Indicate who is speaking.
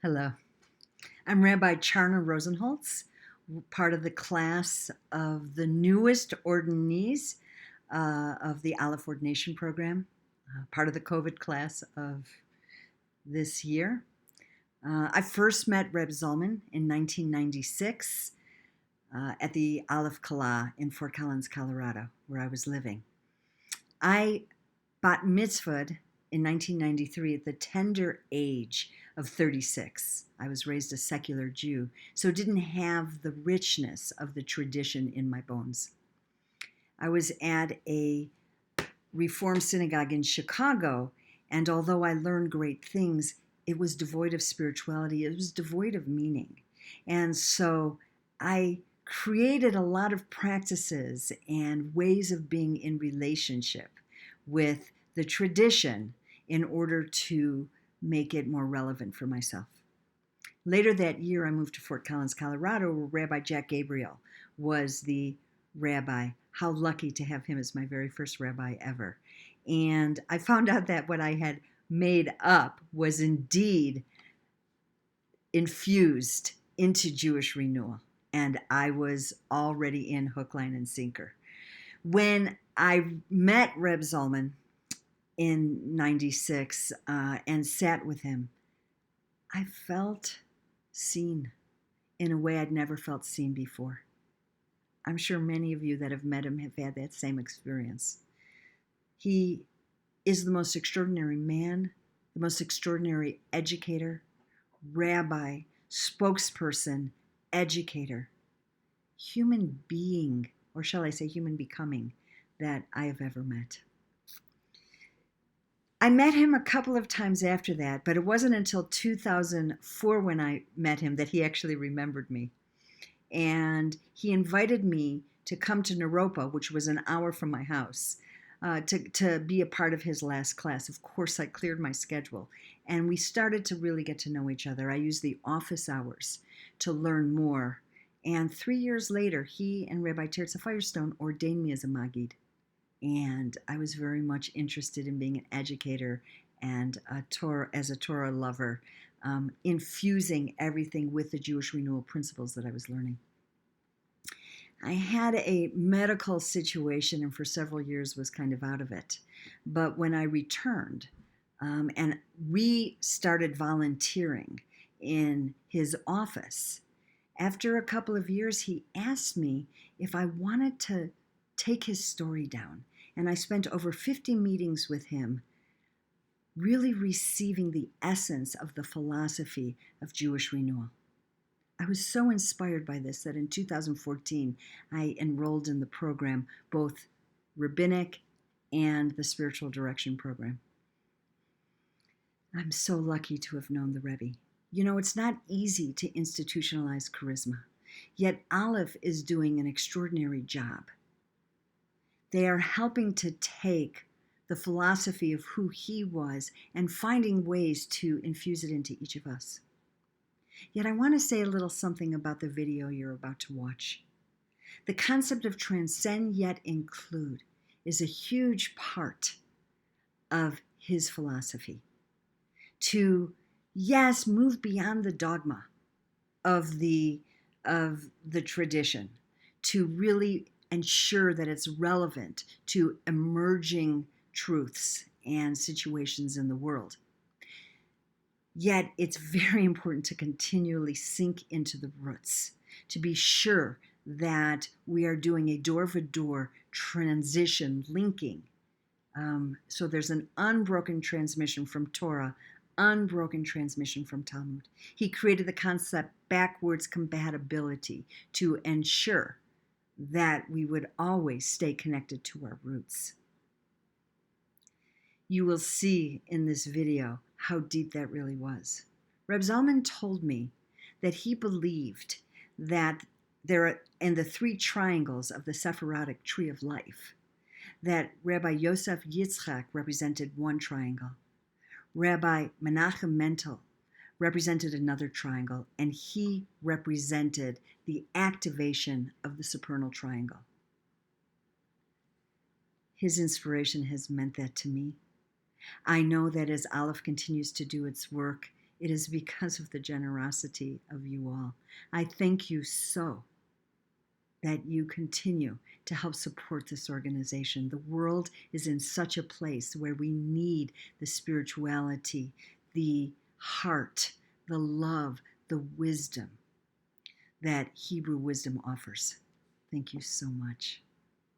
Speaker 1: Hello. I'm Rabbi Charna Rosenholtz, part of the class of the newest ordinees of the Aleph Ordination Program, part of the COVID class of this year. I first met Reb Zalman in 1996 at the Aleph Kala in Fort Collins, Colorado, where I was living. I bat mitzvahed in 1993 at the tender age of 36. I was raised a secular Jew, so didn't have the richness of the tradition in my bones. I was at a Reform synagogue in Chicago, and although I learned great things, it was devoid of spirituality. It was devoid of meaning. And so I created a lot of practices and ways of being in relationship with the tradition in order to make it more relevant for myself. Later that year, I moved to Fort Collins, Colorado, where Rabbi Jack Gabriel was the rabbi. How lucky to have him as my very first rabbi ever. And I found out that what I had made up was indeed infused into Jewish renewal. And I was already in hook, line, and sinker. When I met Reb Zalman in 96 and sat with him, I felt seen in a way I'd never felt seen before. I'm sure many of you that have met him have had that same experience. He is the most extraordinary man, the most extraordinary educator, rabbi, spokesperson, educator, human being, or shall I say human becoming, that I have ever met. I met him a couple of times after that, but it wasn't until 2004 when I met him that he actually remembered me. And he invited me to come to Naropa, which was an hour from my house, to be a part of his last class. Of course, I cleared my schedule, and we started to really get to know each other. I used the office hours to learn more. And 3 years later, he and Rabbi Terza Firestone ordained me as a Maggid. And I was very much interested in being an educator and as a Torah lover, infusing everything with the Jewish renewal principles that I was learning. I had a medical situation and for several years was kind of out of it. But when I returned and restarted volunteering in his office, after a couple of years, he asked me if I wanted to take his story down. And I spent over 50 meetings with him, really receiving the essence of the philosophy of Jewish renewal. I was so inspired by this that in 2014, I enrolled in the program, both rabbinic and the spiritual direction program. I'm so lucky to have known the Rebbe. You know, it's not easy to institutionalize charisma, yet Aleph is doing an extraordinary job. They are helping to take the philosophy of who he was and finding ways to infuse it into each of us. Yet I want to say a little something about the video you're about to watch. The concept of transcend yet include is a huge part of his philosophy. To, yes, move beyond the dogma of the tradition, to really ensure that it's relevant to emerging truths and situations in the world. Yet it's very important to continually sink into the roots, to be sure that we are doing a door-to-door transition, linking. So there's an unbroken transmission from Torah, unbroken transmission from Talmud. He created the concept backwards compatibility to ensure that we would always stay connected to our roots. You will see in this video how deep that really was. Reb Zalman told me that he believed that there are, in the three triangles of the Sephardic tree of life, that Rabbi Yosef Yitzchak represented one triangle, Rabbi Menachem Mendel represented another triangle, and he represented the activation of the supernal triangle. His inspiration has meant that to me. I know that as Aleph continues to do its work It is because of the generosity of you all. I thank you so that you continue to help support this organization. The world is in such a place where we need the spirituality, the heart, the love, the wisdom that Hebrew wisdom offers. Thank you so much.